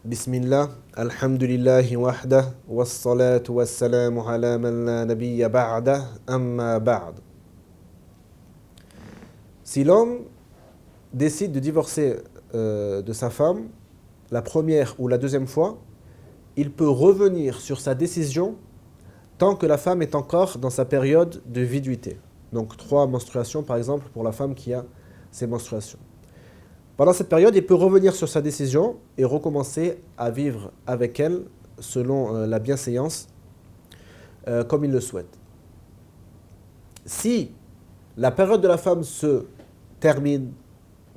Bismillah, alhamdulillahi wahdah, wassalatu wassalamu ala man la nabiyya ba'dah, amma ba'd. Si l'homme décide de divorcer de sa femme, la première ou la deuxième fois, il peut revenir sur sa décision tant que la femme est encore dans sa période de viduité. Donc 3 menstruations par exemple pour la femme qui a ses menstruations. Pendant cette période, il peut revenir sur sa décision et recommencer à vivre avec elle selon la bienséance, comme il le souhaite. Si la période de la femme se termine,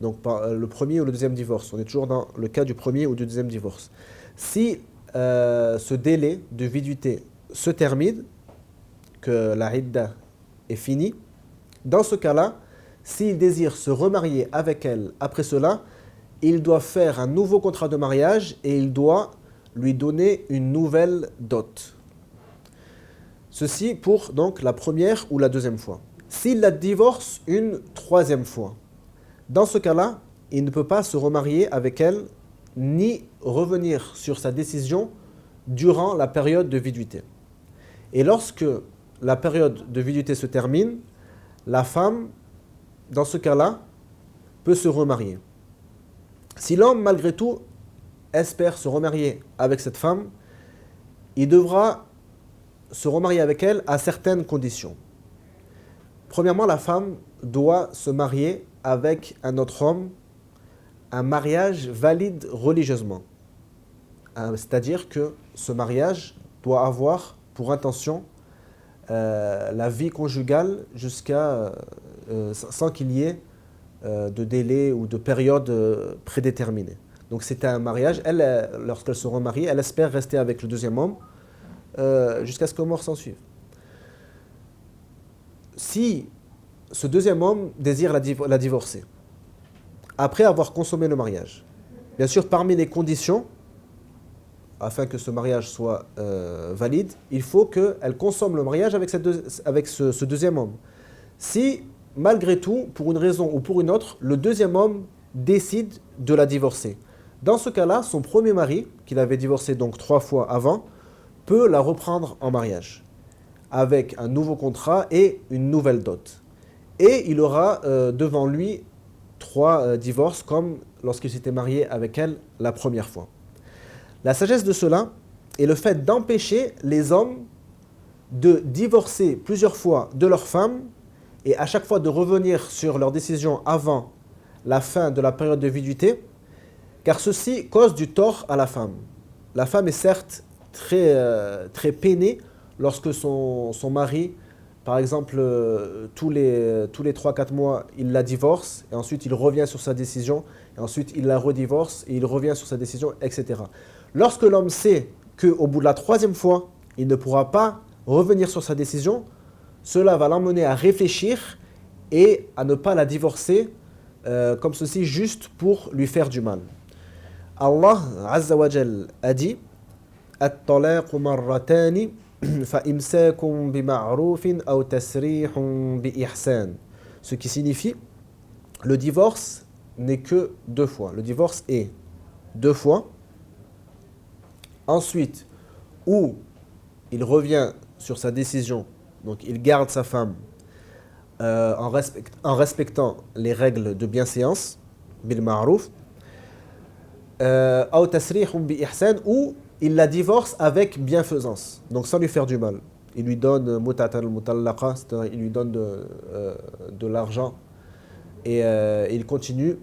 donc par le premier ou le deuxième divorce, on est toujours dans le cas du premier ou du deuxième divorce. Si ce délai de viduité se termine, que la idda est finie, dans ce cas-là, s'il désire se remarier avec elle après cela, il doit faire un nouveau contrat de mariage et il doit lui donner une nouvelle dot. Ceci pour donc la première ou la deuxième fois. S'il la divorce une troisième fois, dans ce cas-là, il ne peut pas se remarier avec elle ni revenir sur sa décision durant la période de viduité. Et lorsque la période de viduité se termine, la femme, dans ce cas-là, peut se remarier. Si l'homme, malgré tout, espère se remarier avec cette femme, il devra se remarier avec elle à certaines conditions. Premièrement, la femme doit se marier avec un autre homme, un mariage valide religieusement. C'est-à-dire que ce mariage doit avoir pour intention la vie conjugale jusqu'à sans qu'il y ait de délai ou de période prédéterminée. Donc c'est un mariage. Elle, lorsqu'elle se remarie, elle espère rester avec le deuxième homme jusqu'à ce que mort s'en suive. Si ce deuxième homme désire la divorcer, après avoir consommé le mariage, bien sûr parmi les conditions, afin que ce mariage soit valide, il faut qu'elle consomme le mariage avec ce deuxième homme. Si, malgré tout, pour une raison ou pour une autre, le deuxième homme décide de la divorcer, dans ce cas-là, son premier mari, qu'il avait divorcé donc 3 fois avant, peut la reprendre en mariage, avec un nouveau contrat et une nouvelle dot. Et il aura devant lui 3 divorces, comme lorsqu'il s'était marié avec elle la première fois. La sagesse de cela est le fait d'empêcher les hommes de divorcer plusieurs fois de leur femme et à chaque fois de revenir sur leur décision avant la fin de la période de viduité, car ceci cause du tort à la femme. La femme est certes très peinée lorsque son mari, par exemple, tous les 3-4 mois, il la divorce et ensuite il revient sur sa décision et ensuite il la redivorce et il revient sur sa décision, etc. Lorsque l'homme sait qu'au bout de la 3e fois, il ne pourra pas revenir sur sa décision, cela va l'emmener à réfléchir et à ne pas la divorcer comme ceci juste pour lui faire du mal. Allah Azza wa Jal a dit At-talaqu marratani fa-imsakun bima'rufin aw tasrihun bi-ihsan. Ce qui signifie le divorce n'est que 2 fois. Le divorce est 2 fois. Ensuite, où il revient sur sa décision, donc il garde sa femme en respectant les règles de bienséance, bil ma'rouf, aw tasrihun bi ihsan, ou il la divorce avec bienfaisance, donc sans lui faire du mal. Il lui donne mut'atan al-mutallaqa, c'est-à-dire il lui donne de l'argent et il continue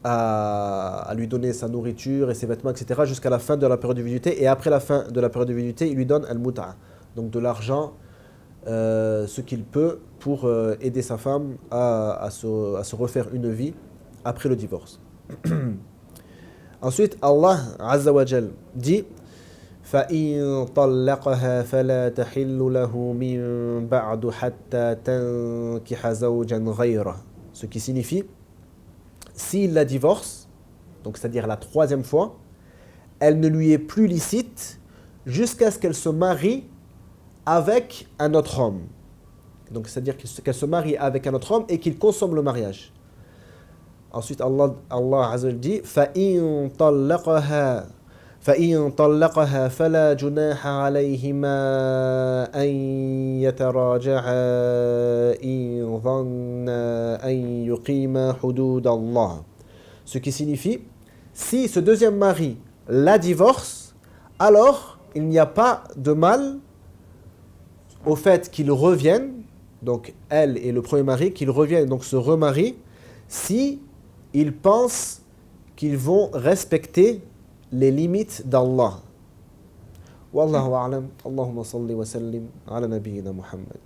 à lui donner sa nourriture et ses vêtements, etc. jusqu'à la fin de la période de viduité. Et après la fin de la période de viduité, il lui donne al-mut'a, donc de l'argent, ce qu'il peut pour aider sa femme à se refaire une vie après le divorce. Ensuite, Allah Azza wa Jal dit فَإِن طَلَّقَهَا فَلَا تَحِلُّ لَهُ مِن بَعْدُ حَتَّى تَنكِحَ زَوْجًا غَيْرَهُ. Ce qui signifie, s'il la divorce, donc c'est-à-dire la 3e fois, elle ne lui est plus licite jusqu'à ce qu'elle se marie avec un autre homme. Donc c'est-à-dire qu'elle se marie avec un autre homme et qu'il consomme le mariage. Ensuite, Allah Azza wa Jalla dit فَإِن طَلَّقَهَا فإن طلقها فلا جناح عليهما أن يتراجعا إن ظنا أن يقيما حدود الله. Ce qui signifie, si ce deuxième mari la divorce, alors il n'y a pas de mal au fait qu'ils reviennent, donc elle et le premier mari, qu'ils reviennent, donc se remarient, si ils pensent qu'ils vont respecter les limites d'Allah. Wallahu a'lam. Allahumma salli wa sallim ala nabiyyina Muhammad.